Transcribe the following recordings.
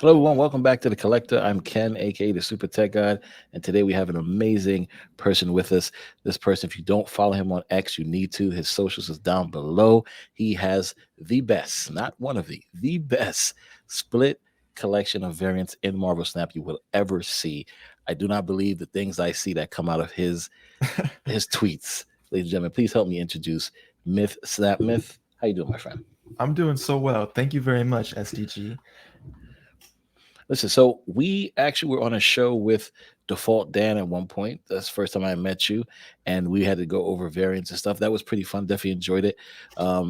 Hello, everyone. Welcome back to The Collector. I'm Ken, aka the Super Tech God, and today we have an amazing person with us. This person, if you don't follow him on X, you need to. His socials is down below. He has the best, not one of the best split collection of variants in Marvel Snap you will ever see. I do not believe the things I see that come out of his tweets. Ladies and gentlemen, please help me introduce Myth Snap Myth. How you doing, my friend? I'm doing so well. Thank you very much, SDG. Listen, so we actually were on a show with Default Dan at one point. That's the first time I met you, and we had to go over variants and stuff. That was pretty fun. Definitely enjoyed it.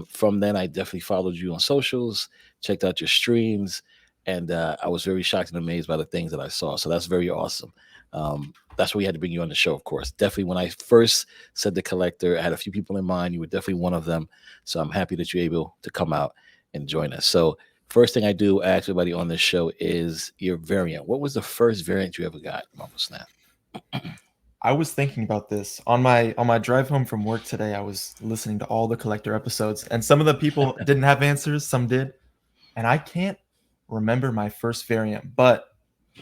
From then, I definitely followed you on socials, checked out your streams, and I was very shocked and amazed by the things that I saw. So that's very awesome. That's why we had to bring you on the show, of course. Definitely, when I first said the collector, I had a few people in mind. You were definitely one of them. So I'm happy that you're able to come out and join us. So first thing I do, I ask everybody on this show is your variant. What was the first variant you ever got, Marvel Snap? I was thinking about this on my drive home from work today. I was listening to all the collector episodes, and some of the people didn't have answers, some did, and I can't remember my first variant. But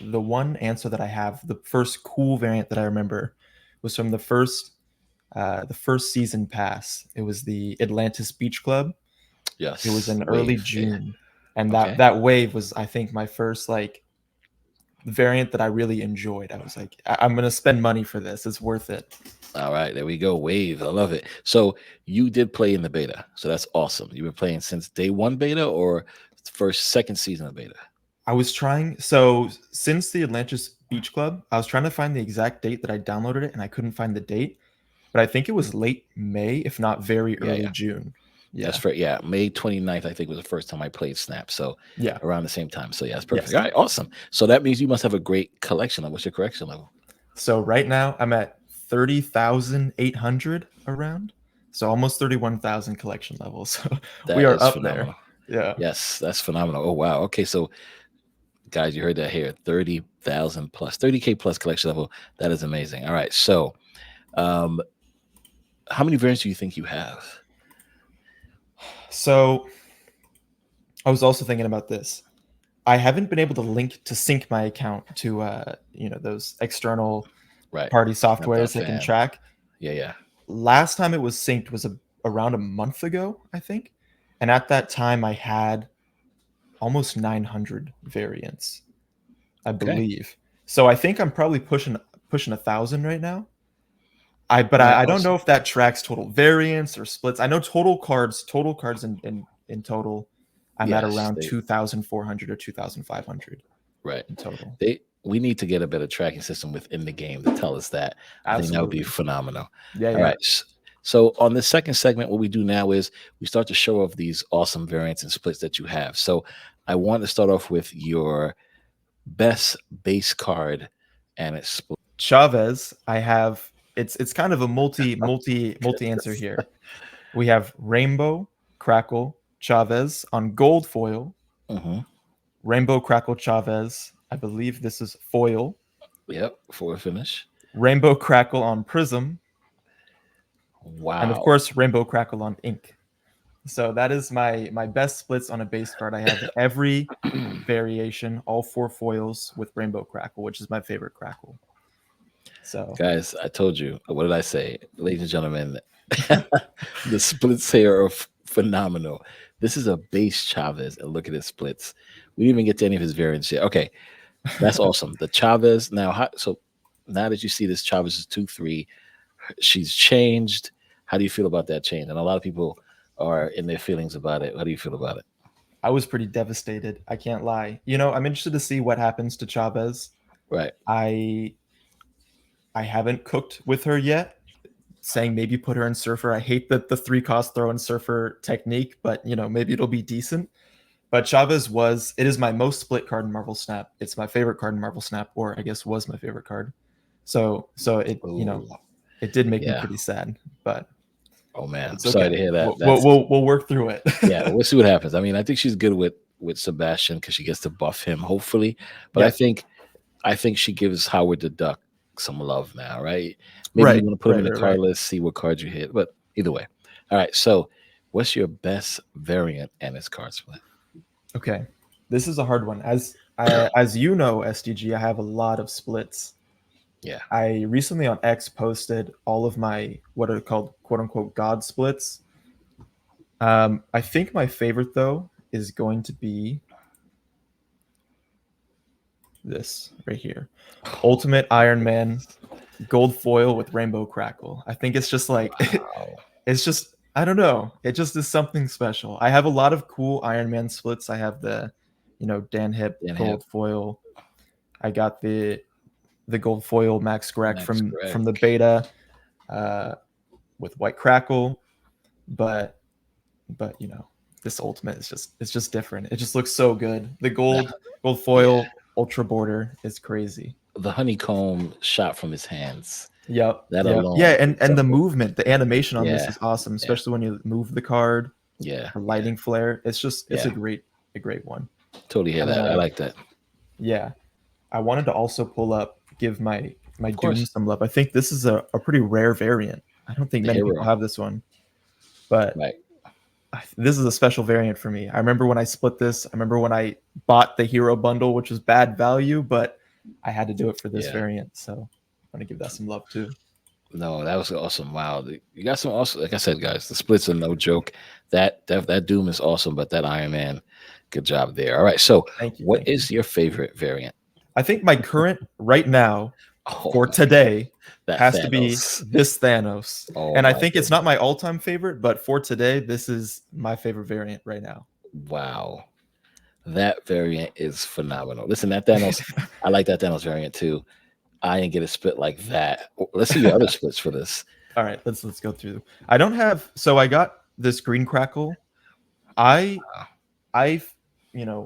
the one answer that I have, the first cool variant that I remember, was from the first season pass. It was the Atlantis Beach Club. It was Yes, in the early wave. Yeah. June, and that Okay. that wave was, I think, my first like variant that I really enjoyed. I was like, I'm gonna spend money for this. It's worth it. All right, there we go. Wave. I love it. So you did play in the beta. So that's awesome. You've been playing since day one beta or first, second season of beta? I was trying so since the Atlantis Beach Club, I was trying to find the exact date that I downloaded it and I couldn't find the date, but I think it was late May, if not very Yeah, early yeah. June. That's Yeah. for yeah. May 29th, I think, was the first time I played Snap. So Yeah. around the same time. So yeah, it's perfect. Yes. All right, awesome. So that means you must have a great collection level. What's your correction level? So right now I'm at 30,800 around. So almost 31,000 collection levels. So we That are is up there. phenomenal. Yeah. Yes, that's phenomenal. Oh wow. Okay, so guys, you heard that here. 30,000 plus, 30K plus collection level. That is amazing. All right. So um how many variants do you think you have? So I was also thinking about this. I haven't been able to sync my account to those external Right. party Not that softwares that can fan. track. Yeah, yeah. Last time it was synced was around a month ago, I think. And at that time I had almost 900 variants, I Okay. believe. So I think I'm probably pushing 1,000 right now. I but All right, I don't know awesome. if that tracks total variants or splits. I know total cards in total I'm at Yes, around they 2,400 or 2,500 right. in total. They we need to get a better tracking system within the game to tell us that. I think that would be Absolutely. phenomenal. Yeah, All yeah. right. So on the second segment, what we do now is we start to show off these awesome variants and splits that you have. So I want to start off with your best base card and its split. Chavez, I have it's kind of a multi answer here. We have Rainbow Crackle Chavez on gold foil, Hmm. Rainbow Crackle Chavez. I believe this is foil. Yep, for a finish. Rainbow Crackle on Prism, and of Wow. course Rainbow Crackle on ink. So that is my best splits on a base card. I have every variation, all four foils with Rainbow Crackle, which is my favorite crackle. So Guys, I told you. What did I say? Ladies and gentlemen, the splits here are phenomenal. This is a base Chavez, and look at his splits. We didn't even get to any of his variants yet. Okay, that's awesome. The Chavez now. So now that you see this Chavez is 2-3, she's changed. How do you feel about that change? And a lot of people are in their feelings about it. How do you feel about it? I was pretty devastated. I can't lie. I'm interested to see what happens to Chavez. Right. I I haven't cooked with her yet. Saying maybe put her in Surfer. I hate the three cost throw in Surfer technique, but maybe it'll be decent. But Chavez it is my most split card in Marvel Snap. It's my favorite card in Marvel Snap, or I guess was my favorite card. So Oh, it did make me yeah. pretty sad, but Oh man, I'm it's sorry okay. to hear that. We'll That's we'll, we'll work through it. yeah. We'll see what happens. I mean, I think she's good with Sebastian because she gets to buff him, hopefully. But I Yep. think I think she gives Howard the Duck some love now, right? Maybe you Right. want to put him Right. in the Right. card Right. list, see what cards you hit. But either way, all right. So, what's your best variant and its card split? Okay. This is a hard one. as you know, SDG, I have a lot of splits. Yeah. I recently on X posted all of my what are called quote unquote God splits. I think my favorite though is going to be this right here. Oh, Ultimate Iron Man gold foil with rainbow crackle. I think it's just like wow. it's just I don't know. It just is something special. I have a lot of cool Iron Man splits. I have the, Dan Hip Dan Hip, gold foil. I got the gold foil Max Greg Max from Greg. the beta uh, with white crackle, but this ultimate is just it's just different. It just looks so good. The gold Yeah. foil ultra border is crazy. The honeycomb shot from his hands. Yep. That Yeah. Yeah. alone is And the something. movement, the animation on this Yeah. is awesome, Yeah. especially when you move the card, Yeah. the Yeah. lighting flare. It's Yeah. a great one. Totally hear And then that. I like that. yeah, I wanted to also give my Of Doom course. some love. I think this is a pretty rare variant. I don't think The many people hero. have this one, but Right. this is a special variant for me. I remember when I split this. I remember when I bought the hero bundle, which was bad value, but I had to do it for this Yeah. variant. So I want to give that some love too. No, that was awesome. Wow. You got some awesome, like I said, guys, the splits are no joke. That Doom is awesome, but that Iron Man, good job there. All right. So Thank you, what thank you. is your favorite variant? I think my current right now Oh for my, today that has to be Thanos. this Thanos. Oh And I my think it's goodness. not my all-time favorite, but for today, this is my favorite variant right now. Wow. That variant is phenomenal. Listen, that Thanos, I like that Thanos variant too. I didn't get a split like that. Let's see your other splits for this. All right, let's go through. I don't have so I got this green crackle. I I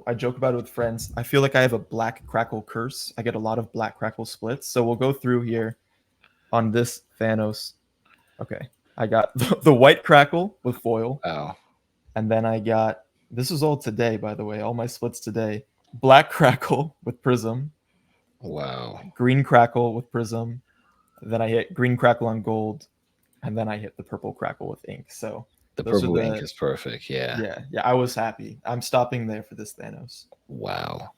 I joke about it with friends. I feel like I have a black crackle curse. I get a lot of black crackle splits. So we'll go through here on this Thanos. Okay. I got the white crackle with foil. Wow. And then I got this is all today, by the way, all my splits today. Black crackle with prism, Wow. green crackle with prism, then I hit green crackle on gold, and then I hit the purple crackle with ink. So The those are purple ink the is perfect. Yeah. yeah, I was happy. I'm stopping there for this Thanos. Wow.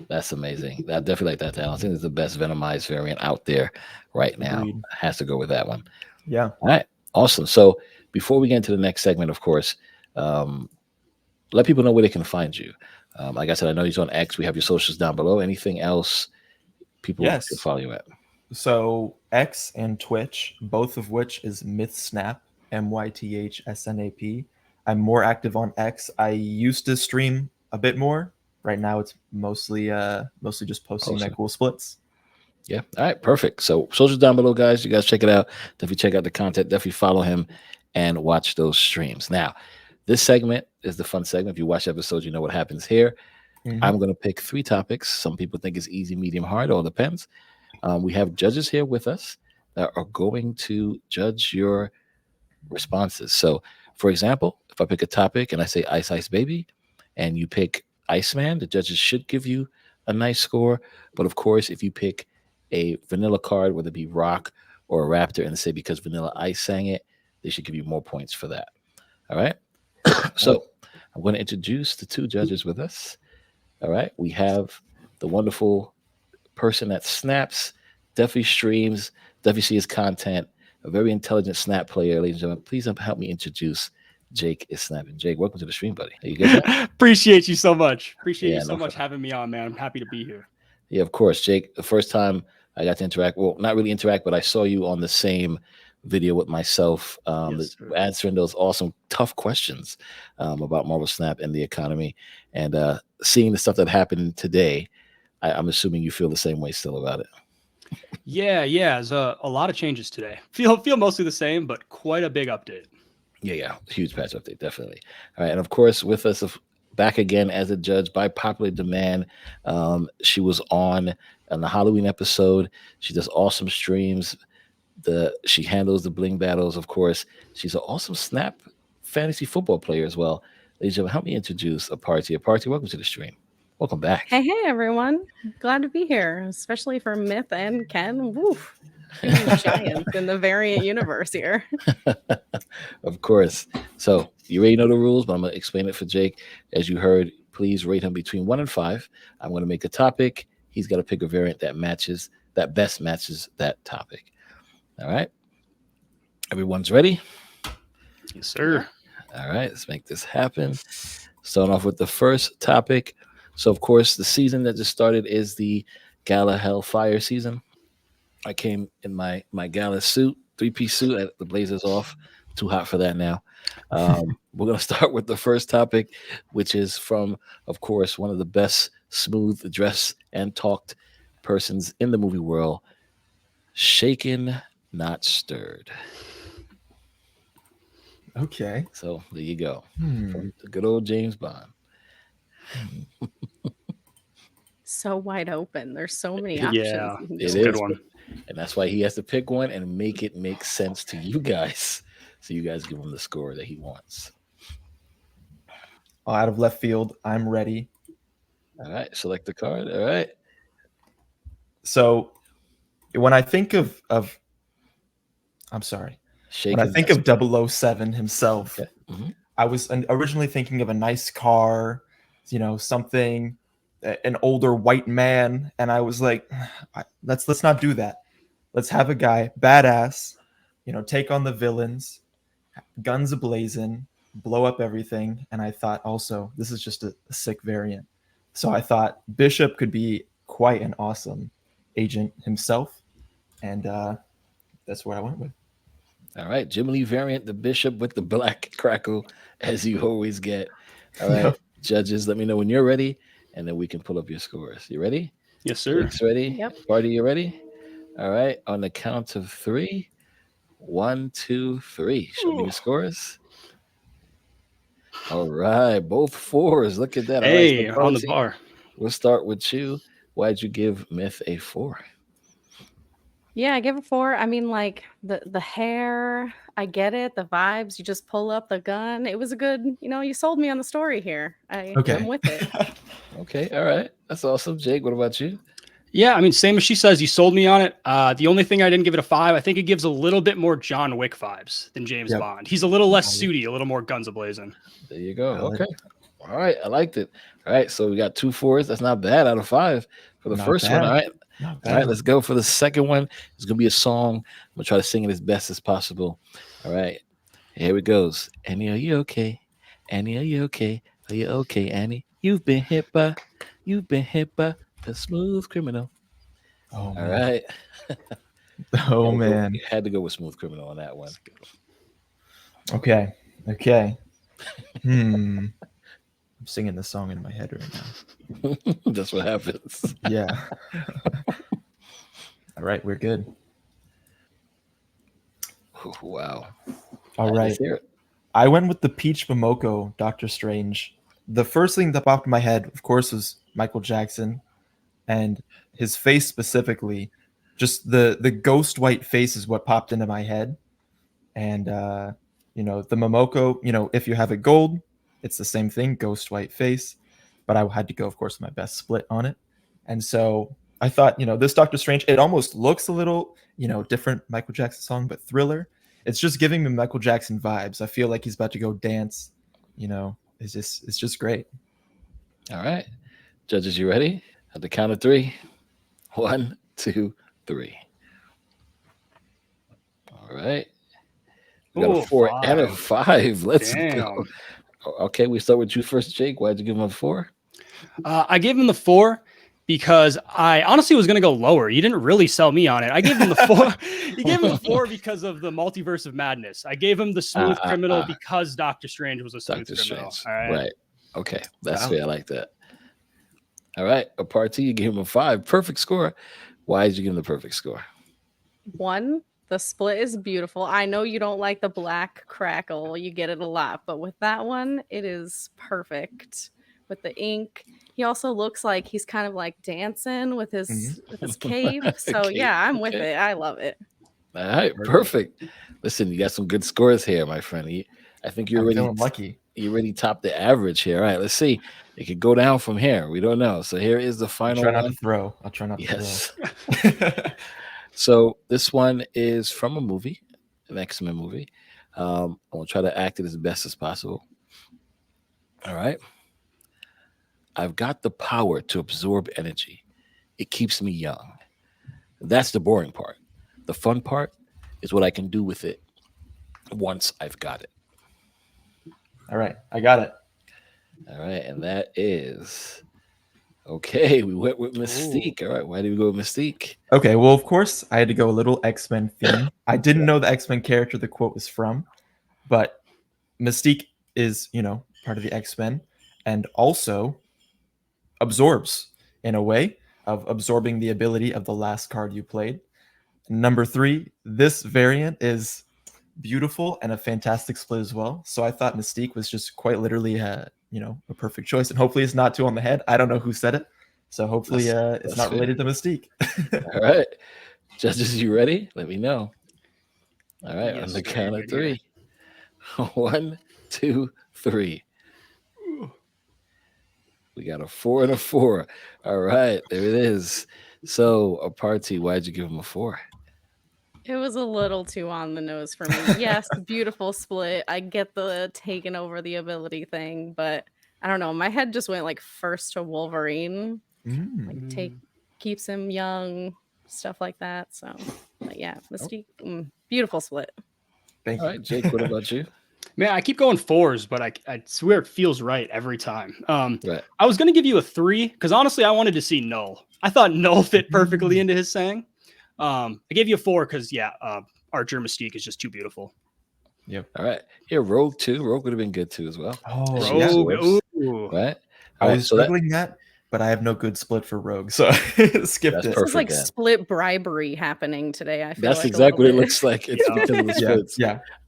That's amazing. I definitely like that Thanos. I think it's the best Venomized variant out there right now. Agreed. Has to go with that one. Yeah. All right. Awesome. So before we get into the next segment, of course, um, let people know where they can find you. Like I said, I know he's on X. We have your socials down below. Anything else people should Yes. follow you at? So X and Twitch, both of which is MythSnap, MythSnap. I'm more active on X. I used to stream a bit more. Right now it's mostly just posting my Posting. cool splits. Yeah. All right. Perfect. So socials down below, guys. You guys check it out. Definitely check out the content. Definitely follow him and watch those streams. Now, this segment is the fun segment. If you watch episodes, you know what happens here. Hmm. I'm going to pick three topics. Some people think it's easy, medium, hard. All depends. We have judges here with us that are going to judge your responses. So, for example, if I pick a topic and I say Ice Ice Baby, and you pick Iceman, the judges should give you a nice score. But of course, if you pick a vanilla card, whether it be Rock or a Raptor, and say because Vanilla Ice sang it, they should give you more points for that. All right. Yep. So, I'm going to introduce the two judges with us. All right. We have the wonderful person that snaps, definitely streams, definitely sees content, a very intelligent snap player, ladies and gentlemen. Please help me introduce Jake is snapping. Jake, welcome to the stream, buddy. Are you good, man? Appreciate you so much. Appreciate you Yeah, so no, much having me on, man. I'm happy to be here. yeah, of course, Jake. The first time I got to interact, well, not really interact, but I saw you on the same video with myself, Yes, sir. answering those awesome, tough questions about Marvel Snap and the economy, and seeing the stuff that happened today. I'm assuming you feel the same way still about it. Yeah. There's a lot of changes today. Feel mostly the same, but quite a big update. Yeah, huge patch update, definitely. All right, and of course, with us back again as a judge by popular demand. She was on the Halloween episode. She does awesome streams. She handles the bling battles, of course. She's an awesome Snap fantasy football player as well. Ladies and gentlemen, help me introduce Apartee. Apartee, welcome to the stream. Welcome back. Hey, everyone. Glad to be here, especially for Myth and Ken. Woof. Two giants in the variant universe here. Of course. So you already know the rules, but I'm gonna explain it for Jake. As you heard, Please rate him between 1 and 5. I'm going to make a topic. He's got to pick a variant that best matches that topic. All right. Everyone's ready? Yes, sir. All right. Let's make this happen. Starting off with the first topic. So, of course, the season that just started is the Gala Hellfire season. I came in my gala suit, 3-piece suit. The blazer's off. Too hot for that now. We're going to start with the first topic, which is from, of course, one of the best smooth dressed and talked persons in the movie world, Shaken, Not Stirred. Okay. So there you go. From the good old James Bond. So wide open. There's so many Yeah, options. you can it's It a good is. one. And that's why he has to pick one and make it make sense to you guys. So you guys give him the score that he wants. Out of left field, I'm ready. All right. Select the card. All right. So when I think of I'm sorry. Shaken. When I think of 007 himself, Okay. I was originally thinking of a nice car, something, an older white man, and I was like, let's not do that. Let's have a guy badass, take on the villains, guns ablazing, blow up everything. And I thought also this is just a sick variant. So I thought Bishop could be quite an awesome agent himself, and that's what I went with. All right. Jim Lee variant, the Bishop with the black crackle, as you always get. All right. Yep. Judges, let me know when you're ready, and then we can pull up your scores. You ready? Yes, sir. Jake's ready? Yep. Party, you ready? All right. On the count of 3. 1, 2, 3. Show me the scores. All right. Both 4s. Look at that. All right, Hey, so on the Party, bar. we'll start with you. Why'd you give Myth a 4? Yeah, I give it 4. I mean, like the hair, I get it. The vibes, you just pull up the gun. It was a good, you sold me on the story here. I'm with it. Okay. All right. That's awesome. Jake, what about you? Yeah, I mean, same as she says, you sold me on it. The only thing I didn't give it a 5, I think it gives a little bit more John Wick vibes than James Yep. Bond. He's a little less suity, a little more guns ablazing. There you go. Valid. Okay. All right. I liked it. All right. So we got 2 4s. That's not bad out of 5 for the Not first one. bad. All right. Not All bad. right. Let's go for the second one. It's going to be a song. I'm going to try to sing it as best as possible. All right. Here it goes. Annie, are you okay? Annie, are you okay? Are you okay, Annie? You've been hit by the smooth criminal. Oh, All man. right. Oh, man. Had to go with smooth criminal on that one. Okay. I'm singing the song in my head right now. That's what happens. Yeah. All right, we're good. Wow. All right. Let's hear it. I went with the Peach Momoko Doctor Strange. The first thing that popped in my head, of course, was Michael Jackson, and his face specifically. Just the ghost white face is what popped into my head. And the Momoko, if you have it gold, it's the same thing, ghost white face. But I had to go, of course, my best split on it. And so I thought, this Doctor Strange, it almost looks a little, different Michael Jackson song, but Thriller. It's just giving me Michael Jackson vibes. I feel like he's about to go dance. It's just great. All right. Judges, you ready? At the count of 3. 1, 2, 3. All right. We got a 4 and a 5. Let's go. Okay, we start with you first, Jake. Why'd you give him a 4? I gave him the 4 because I honestly was going to go lower. You didn't really sell me on it. I gave him the 4. You gave him the 4 because of the multiverse of madness. I gave him the smooth criminal because Doctor Strange was a smooth criminal. All right. Okay. That's fair. I like that. All right. Apartee, you gave him a 5. Perfect score. Why did you give him the perfect score? 1, the split is beautiful. I know you don't like the black crackle. You get it a lot. But with that one, it is perfect. With the ink. He also looks like he's kind of like dancing with his cape. So yeah, I'm with it. I love it. All right, perfect. Listen, you got some good scores here, my friend. I think you're already lucky. You already topped the average here. All right, let's see. It could go down from here. We don't know. So here is the final one. I'll try not to throw. So this one is from a movie, an X-Men movie. I'm gonna try to act it as best as possible. All right. I've got the power to absorb energy. It keeps me young. That's the boring part. The fun part is what I can do with it once I've got it. All right, I got it. All right, and that is okay. We went with Ooh. Mystique. All right, why did we go with Mystique? Okay, well, of course, I had to go a little X-Men theme. I didn't know the X-Men character the quote was from, but Mystique is, part of the X-Men and also absorbs in a way of absorbing the ability of the last card you played. Number 3, this variant is beautiful and a fantastic split as well. So I thought Mystique was just quite literally a perfect choice, and hopefully it's not too on the head. I don't know who said it, so hopefully it's that's not fair. related to Mystique. All right, judges, you ready? Let me know. All right, on Yes, the sir, count of right here. 3. 1, 2, 3. We got a 4 and a 4. All right, there it is. So, Apartee, why'd you give him a 4? It was a little too on the nose for me. Yes, beautiful split. I get the taking over the ability thing, but I don't know. My head just went like first to Wolverine, like keeps him young, stuff like that. So, but yeah, Mystique, beautiful split. Thank All you. right, Jake, what about you? Man, I keep going 4s, but I swear it feels right every time. Right. I was gonna give you a 3 because honestly, I wanted to see Null. I thought Null fit perfectly into his saying. I gave you a 4 because Archer Mystique is just too beautiful. Yep. All right. Yeah, Rogue too. Rogue would have been good too as well. Oh, She yeah. Rogue, absorbs, ooh. right? I All right, was so that, struggling that, but I have no good split for Rogue, so I skipped That's it. This is like perfect, Dan. split bribery happening today. I feel that's like exactly what a it little looks like. It's Yeah. because of the Yeah, splits.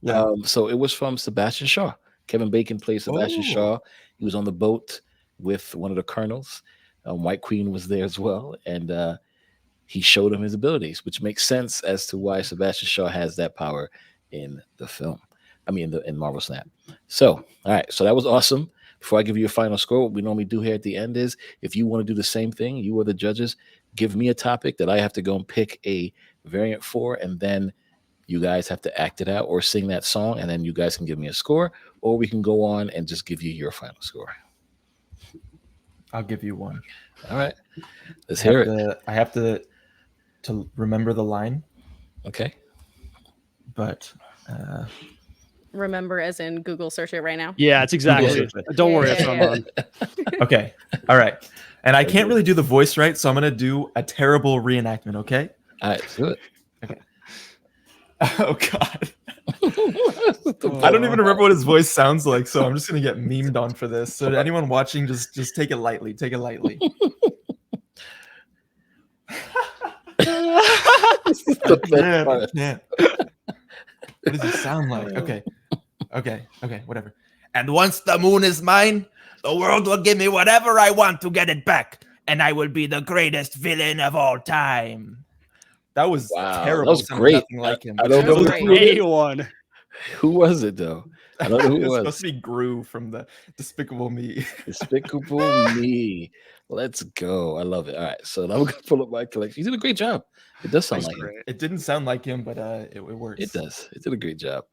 yeah. So it was from Sebastian Shaw. Kevin Bacon played Sebastian Oh. Shaw. He was on the boat with one of the colonels. White Queen was there as well, and he showed him his abilities, which makes sense as to why Sebastian Shaw has that power in the film. I mean, in Marvel Snap. So, all right. So that was awesome. Before I give you a final score, what we normally do here at the end is if you want to do the same thing, you are the judges, give me a topic that I have to go and pick a variant for, and then you guys have to act it out or sing that song, and then you guys can give me a score, or we can go on and just give you your final score. I'll give you one. All right. Let's hear it. I have to remember the line, Okay. but remember as in Google search it right now. Yeah, it's exactly. search it. Don't worry, Yeah, that's what I'm yeah. on. okay. All right. And I can't really do the voice right, so I'm gonna do a terrible reenactment. Okay. All right. Let's do it. Okay. Oh God. Oh. I don't even remember what his voice sounds like, so I'm just gonna get memed on for this. So anyone watching, just take it lightly. Take it lightly. The best part. I can't. What does it sound like? Okay, whatever. And once the moon is mine, the world will give me whatever I want to get it back, and I will be the greatest villain of all time. That was Wow, terrible. that was Sounded great. Nothing like him. I don't know That was who great. it is. A1. Who was it though? I don't know who it It's was. supposed to be Gru from the Despicable Me. Despicable Me. Let's go. I love it. All right. So now I'm going to pull up my collection. You did a great job. It does sound like him. It didn't sound like him, but it works. It does. It did a great job.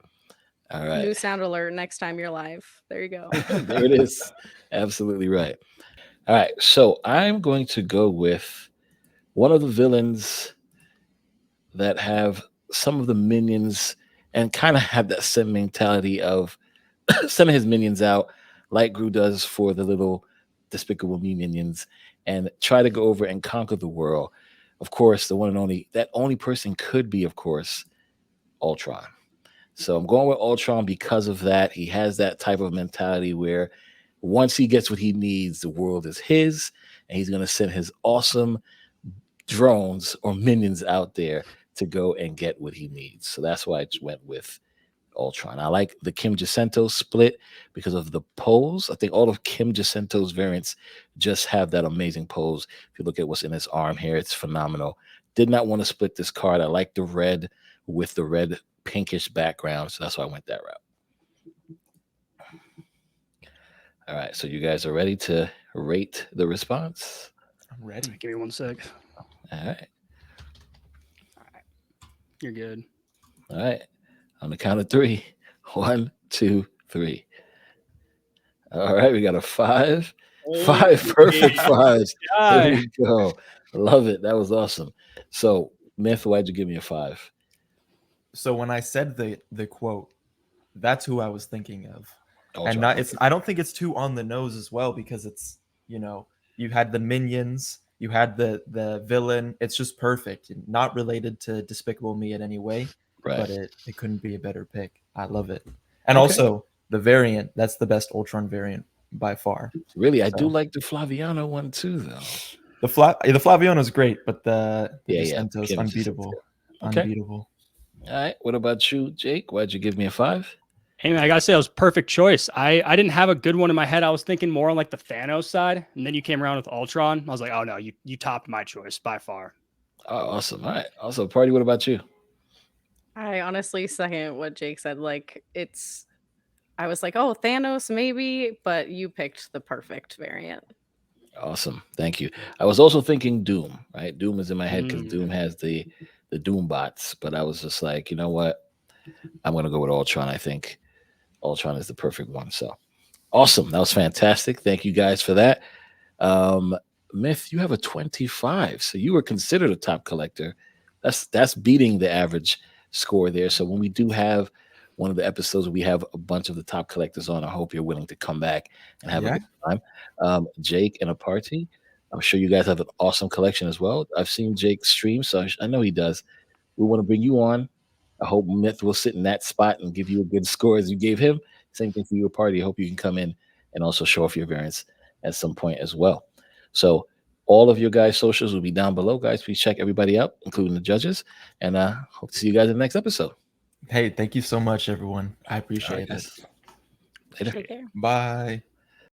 All right. New sound alert next time you're live. There you go. There it is. Absolutely right. All right. So I'm going to go with one of the villains that have some of the minions and kind of have that same mentality of sending his minions out like Gru does for the little Despicable Me minions and try to go over and conquer the world. Of course, the one and only, that only person could be, of course, Ultron. So I'm going with Ultron because of that. He has that type of mentality where once he gets what he needs, the world is his, and he's going to send his awesome drones or minions out there to go and get what he needs. So that's why I just went with Ultron. I like the Kim Jacinto split because of the pose. I think all of Kim Jacinto's variants just have that amazing pose. If you look at what's in his arm here, it's phenomenal. Did not want to split this card. I like the red with the red pinkish background, so that's why I went that route. All right, so you guys are ready to rate the response? I'm ready. Give me 1 sec. All right. You're good. All right. On the count of 3. 1, 2, 3. All right, we got a 5, 5 perfect yeah. fives. Guy. There we go. Love it. That was awesome. So, Myth, why'd you give me a 5? So when I said the quote, that's who I was thinking of. And Ultron. not it's I don't think it's too on the nose as well, because it's, you had the minions, you had the villain. It's just perfect. Not related to Despicable Me in any way, Right. but it couldn't be a better pick. I love it. And Okay. also the variant, that's the best Ultron variant by far. Really, I do So- like the Flaviano one too, though. The Flaviano is great, but the Yeah, Jacinto is Kim unbeatable. Jacinto. Okay. Unbeatable. All right. What about you, Jake? Why'd you give me a 5? Hey man, I gotta say that was perfect choice. I didn't have a good one in my head. I was thinking more on like the Thanos side, and then you came around with Ultron. I was like, oh no, you topped my choice by far. Oh, awesome. All right. Also, Party, what about you? I honestly second what Jake said. Like, I was like, oh, Thanos maybe, but you picked the perfect variant. Awesome. Thank you. I was also thinking Doom, right? Doom is in my head because Doom has the Doom bots, but I was just like, you know what? I'm going to go with Ultron. I think Ultron is the perfect one. So awesome. That was fantastic. Thank you guys for that. Myth, you have a 25. So you were considered a top collector. That's beating the average score there. So when we do have one of the episodes, we have a bunch of the top collectors on. I hope you're willing to come back and have a good time. Jake and Apartee, I'm sure you guys have an awesome collection as well. I've seen Jake stream, so I know he does. We want to bring you on. I hope Myth will sit in that spot and give you a good score as you gave him. Same thing for you, Apartee. I hope you can come in and also show off your variants at some point as well. So all of your guys' socials will be down below, guys. Please check everybody out, including the judges. And hope to see you guys in the next episode. Hey, thank you so much, everyone. I appreciate it. Later. Take care. Bye.